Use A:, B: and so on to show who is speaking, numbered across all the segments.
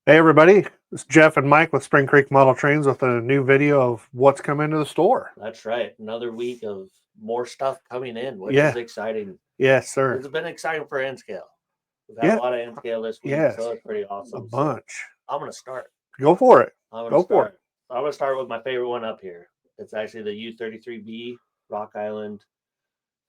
A: Hey everybody, it's Jeff and Mike with Spring Creek Model Trains with a new video of what's come into the store.
B: That's right. Another week of more stuff coming in, which is
A: Yeah,
B: exciting.
A: yes, sir.
B: It's been exciting for N scale. We've had a
A: Yeah,
B: lot of N scale this week,
A: yes,
B: so it's pretty
A: a
B: awesome. So
A: bunch.
B: I'm gonna start.
A: Go for it.
B: I'm gonna
A: Go for it.
B: start. I'm gonna start with my favorite one up here. It's actually the U33B Rock Island.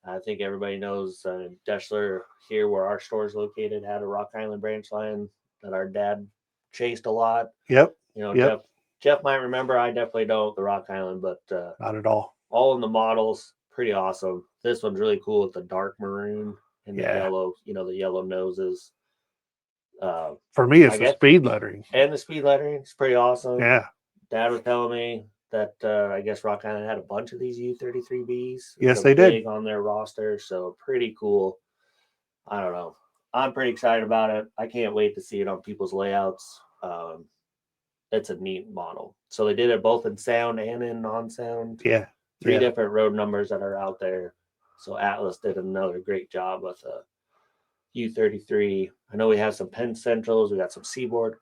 B: I think everybody knows Deschler here, where our store is located, had a Rock Island branch line that our dad chased a lot.
A: Yep,
B: You know,
A: yep,
B: Jeff might remember. I definitely don't the Rock Island, but
A: not at all.
B: all in the models, pretty awesome. This one's really cool with the dark maroon and the
A: Yeah,
B: yellow, the yellow noses. Uh,
A: for me,
B: I
A: it's the
B: guess,
A: speed lettering.
B: and the speed lettering is pretty awesome.
A: Yeah,
B: Dad was telling me that I guess Rock Island had a bunch of these U33Bs. It's
A: yes,
B: a
A: they did.
B: big on their roster, so pretty cool. I don't know. I'm pretty excited about it. I can't wait to see it on people's layouts. It's a neat model. So they did it both in sound and in non-sound.
A: Yeah,
B: Three
A: yeah,
B: different road numbers that are out there. So Atlas did another great job with a U33. I know we have some Penn Centrals. We got some Seaboard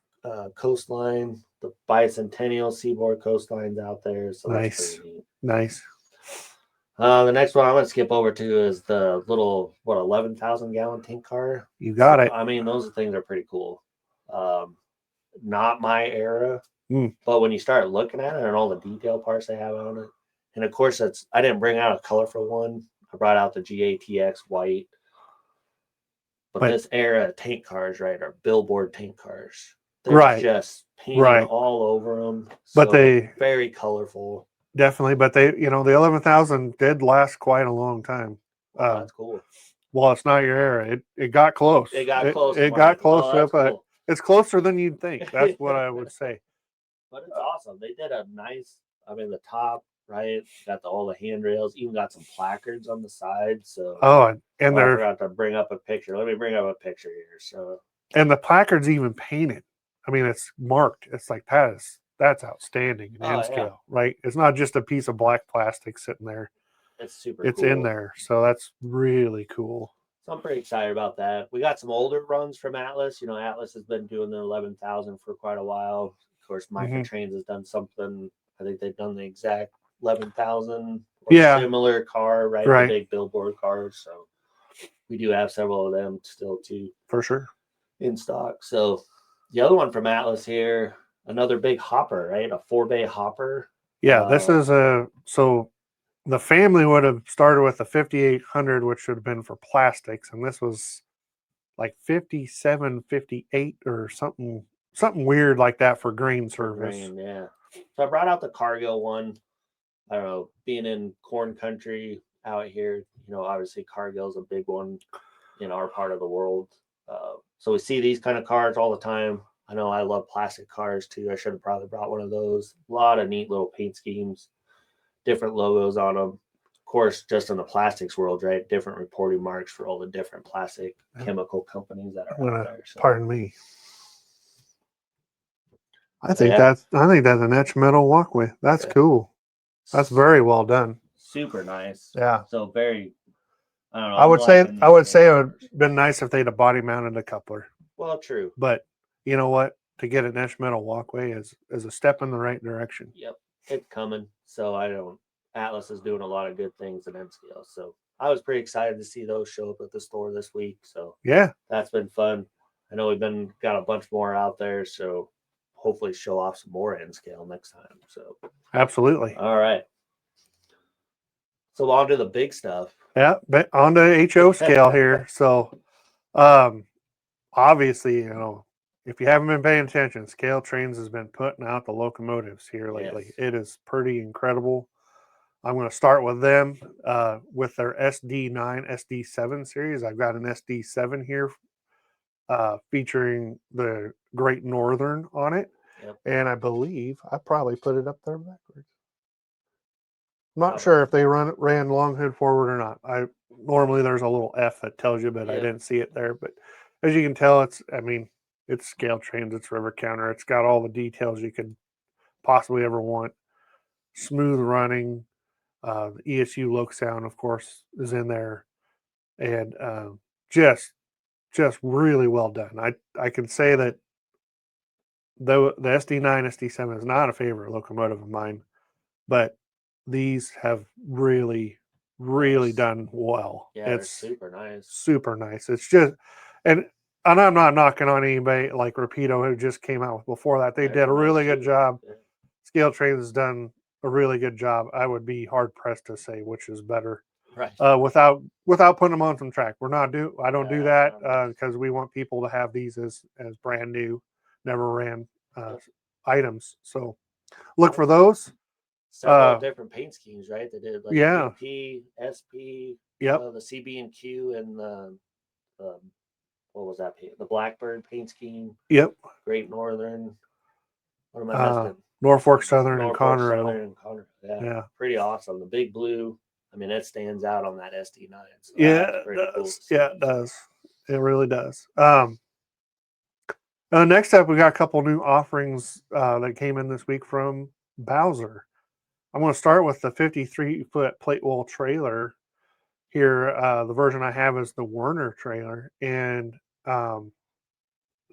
B: Coastline, the Bicentennial Seaboard Coastlines out there. So that's
A: nice,
B: pretty neat.
A: nice.
B: The next one I'm going to skip over to is the little 11,000 gallon tank car.
A: You got
B: So
A: it.
B: I mean those things are pretty cool. Um, Not my era,
A: Mm,
B: but when you start looking at it and all the detail parts they have on it, and of course I didn't bring out a colorful one. I brought out the GATX white. But
A: but
B: this era of tank cars, right, are billboard tank cars. They're
A: right,
B: just painted
A: right.
B: all over them.
A: But
B: So
A: they
B: very colorful.
A: definitely, but the 11,000 did last quite a long time.
B: Oh,
A: Um,
B: that's cool.
A: Well, it's not your era. It got close.
B: It got
A: It
B: close to
A: it got
B: mine.
A: close
B: Oh,
A: to it,
B: that's
A: but
B: cool.
A: it's closer than you'd think. That's what I would say.
B: But it's awesome. They did a nice, I mean, the top, right? Got all the handrails, even got some placards on the side. So,
A: Oh, and
B: oh, I
A: they're
B: forgot to bring up a picture. Let me bring up a picture here. So,
A: and the placard's even painted. I mean, it's marked. It's like that's outstanding in
B: oh,
A: N
B: yeah,
A: scale, right? It's not just a piece of black plastic sitting there.
B: it's super
A: It's in
B: cool.
A: there, so that's really cool.
B: So I'm pretty excited about that. We got some older runs from Atlas. You know, Atlas has been doing the 11,000 for quite a while. Of course,
A: Hmm.
B: Microtrains has done something. I think they've done the exact 11,000 or
A: Yeah,
B: similar car, right? The
A: right,
B: big billboard cars. So we do have several of them still too
A: for sure.
B: in stock. So the other one from Atlas here, another big hopper, right? A 4-bay hopper.
A: Yeah, this is a so the family would have started with a 5800, which should have been for plastics, and this was like 57, 58, or something weird like that for grain
B: For
A: service.
B: grain, yeah. So I brought out the Cargill one. I don't know, being in corn country out here, obviously Cargill's a big one in our part of the world. So we see these kind of cars all the time. I know I love plastic cars too. I should have probably brought one of those. A lot of neat little paint schemes, different logos on them. Of course, just in the plastics world, right? Different reporting marks for all the different plastic chemical companies that
A: I'm
B: are out
A: gonna
B: there. So,
A: pardon me.
B: yeah,
A: I think that's an etch metal walkway. That's cool. That's very well done.
B: super nice.
A: Yeah.
B: So very, I don't know. I'm liking
A: I
B: these
A: would
B: tank
A: say it would
B: cars.
A: have been nice if they'd have body mounted a coupler.
B: Well, true.
A: But you know what? To get an etch metal walkway is a step in the right direction.
B: Yep, it's coming. So I don't. Atlas is doing a lot of good things in M scale. So I was pretty excited to see those show up at the store this week. So
A: Yeah,
B: that's been fun. I know we've been got a bunch more out there. So hopefully show off some more N scale next time. So
A: absolutely.
B: all right. So on to the big stuff.
A: Yeah, but on the HO scale here. So um obviously, if you haven't been paying attention, ScaleTrains has been putting out the locomotives here lately.
B: Yes.
A: It is pretty incredible. I'm going to start with them with their SD9, SD7 series. I've got an SD7 here featuring the Great Northern on it.
B: Yep.
A: And I believe I probably put it up there backwards. I'm not
B: Probably.
A: sure if they ran long hood forward or not. I normally there's a little F that tells you, but I
B: Yep.
A: didn't see it there. But as you can tell, it's ScaleTrains, it's river counter, it's got all the details you could possibly ever want. Smooth running, the ESU loc sound, of course, is in there, and just really well done. I can say that though the SD9, SD7 is not a favorite locomotive of mine, but these have really done well.
B: Yeah, they're
A: It's
B: super nice.
A: super nice. It's just, and I'm not knocking on anybody like Rapido who just came out with before that. They
B: Theirs
A: did
B: are
A: a
B: nice
A: really good
B: too.
A: job.
B: Yeah.
A: ScaleTrains has done a really good job. I would be hard pressed to say which is better.
B: Right.
A: Without putting them on some track. I don't do that
B: No.
A: because we want people to have these as brand new, never ran
B: Yep.
A: items. So look for those.
B: Several different paint schemes, right? They did like
A: Yeah.
B: AP, SP,
A: Yep.
B: the CB and Q, and the what was that paint? The Blackbird paint scheme,
A: Yep.
B: Great Northern. What am I missing?
A: Norfolk Southern and
B: Norfolk
A: Conrail.
B: Southern and Conrail. Yeah.
A: Yeah.
B: Pretty awesome. The big blue. I mean, it stands out on that SD9. So
A: Yeah,
B: that's pretty
A: it
B: cool.
A: does. Yeah, it does. It really does. Next up, we got a couple new offerings that came in this week from Bowser. I'm going to start with the 53-foot plate wall trailer. Here, the version I have is the Werner trailer, and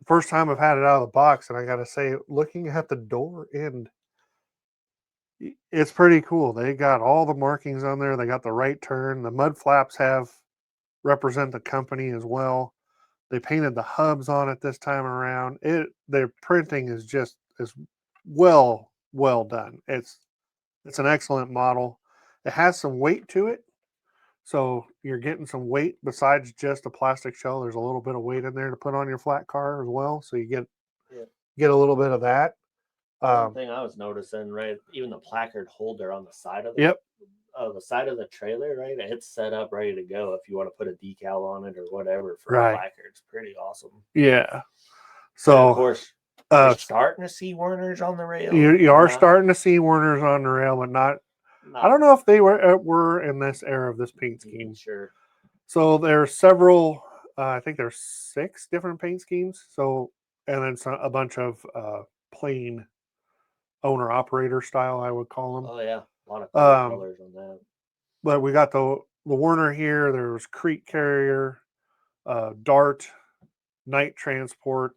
A: first time I've had it out of the box, and I got to say, looking at the door end, it's pretty cool. They got all the markings on there. They got the right turn. The mud flaps represent the company as well. They painted the hubs on it this time around. Their printing is well done. It's an excellent model. It has some weight to it, so you're getting some weight besides just a plastic shell. There's a little bit of weight in there to put on your flat car as well, so you get a little bit of that.
B: One thing I was noticing, right? Even the placard holder on the side of
A: Yep.
B: The side of the trailer, right? It's set up ready to go if you want to put a decal on it or whatever for
A: Right.
B: a placard. It's pretty awesome.
A: Yeah.
B: And
A: So
B: of course, you're starting to see Werners on the rail.
A: You are starting to see Werners on the rail, but not. I don't know if they were in this era of this paint scheme.
B: Sure.
A: So there's several. I think there's 6 different paint schemes. So and then a bunch of plain owner operator style, I would call them.
B: Oh yeah, a lot of cool colors on that.
A: But we got the Werner here. There's Creek Carrier, Dart, Night Transport,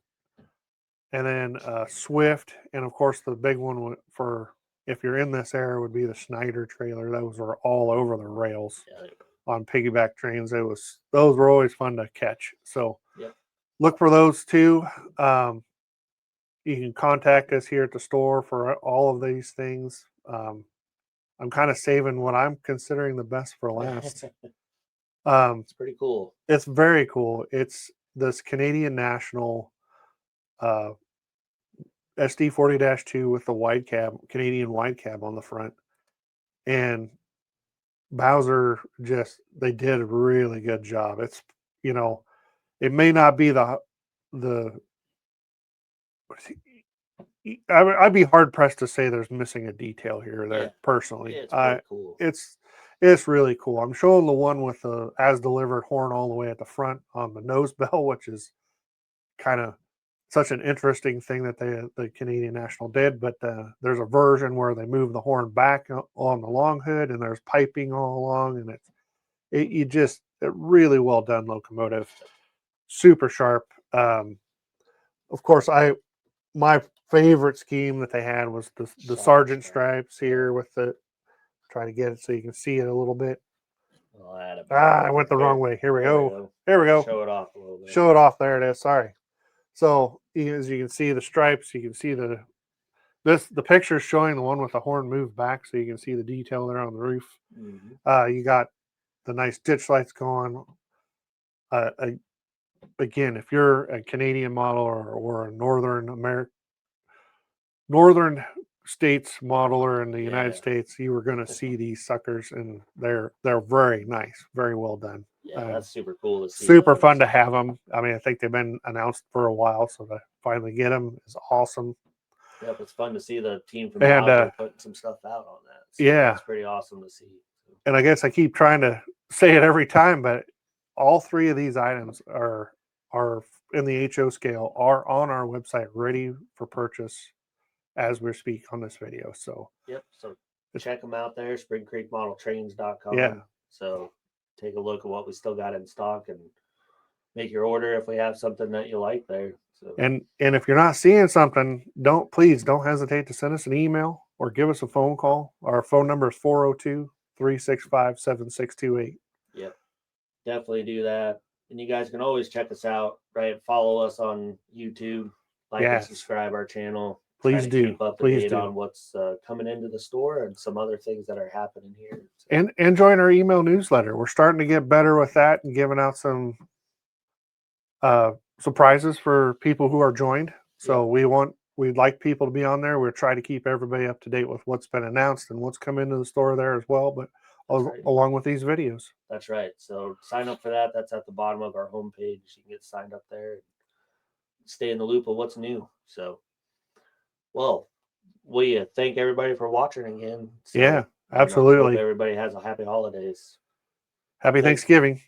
A: and then Swift, and of course the big one for if you're in this era would be the Schneider trailer. Those were all over the rails on piggyback trains. Those were always fun to catch. So look for those too. You can contact us here at the store for all of these things. I'm kind of saving what I'm considering the best for last.
B: It's pretty cool.
A: It's very cool. It's this Canadian National SD40-2 with the wide cab, Canadian wide cab on the front. And Bowser they did a really good job. It's, it may not be the I'd be hard pressed to say there's missing a detail here or there personally.
B: It's pretty cool.
A: It's really cool. I'm showing the one with the as delivered horn all the way at the front on the nose bell, which is kind of such an interesting thing that the Canadian National did. But there's a version where they move the horn back on the long hood, and there's piping all along, and it's really well done locomotive, super sharp. Of course, my favorite scheme that they had was the sergeant stripes here with try to get it so you can see it a little bit. I went the wrong way. Here we go. Here we go.
B: Show it off a little bit.
A: Show it off. There it is. Sorry. So as you can see the stripes, you can see the picture is showing the one with the horn moved back, so you can see the detail there on the roof.
B: Mm-hmm.
A: You got the nice ditch lights going. Again, if you're a Canadian model or a northern states modeler in the United States, you were going to see these suckers, and they're very nice, very well done.
B: Yeah, that's super cool to see.
A: Super fun to have them. I mean, I think they've been announced for a while, so to finally get them is awesome.
B: Yep, it's fun to see the team from Bowser putting some stuff out on that. So it's pretty awesome to see.
A: And I guess I keep trying to say it every time, but all 3 of these items are in the HO scale, are on our website ready for purchase as we speak on this video. So
B: so check them out there, springcreekmodeltrains.com.
A: Yeah.
B: So take a look at what we still got in stock, and make your order if we have something that you like there. So
A: And if you're not seeing something, please don't hesitate to send us an email or give us a phone call. Our phone number is 402-365-7628.
B: yep, definitely do that. And you guys can always check us out, right? Follow us on YouTube, like and
A: Yes.
B: subscribe our channel.
A: Please
B: Try to
A: do.
B: keep up to
A: Please
B: date
A: do.
B: on what's coming into the store and some other things that are happening here. So,
A: And join our email newsletter. We're starting to get better with that and giving out some surprises for people who are joined. So we'd like people to be on there. We're trying to keep everybody up to date with what's been announced and what's come into the store there as well, but
B: right.
A: along with these videos.
B: That's right. So sign up for that. That's at the bottom of our homepage. You can get signed up there and stay in the loop of what's new. So, well, we thank everybody for watching again. So,
A: Yeah,
B: and, hope
A: absolutely.
B: everybody has a happy holidays.
A: Happy Thanksgiving.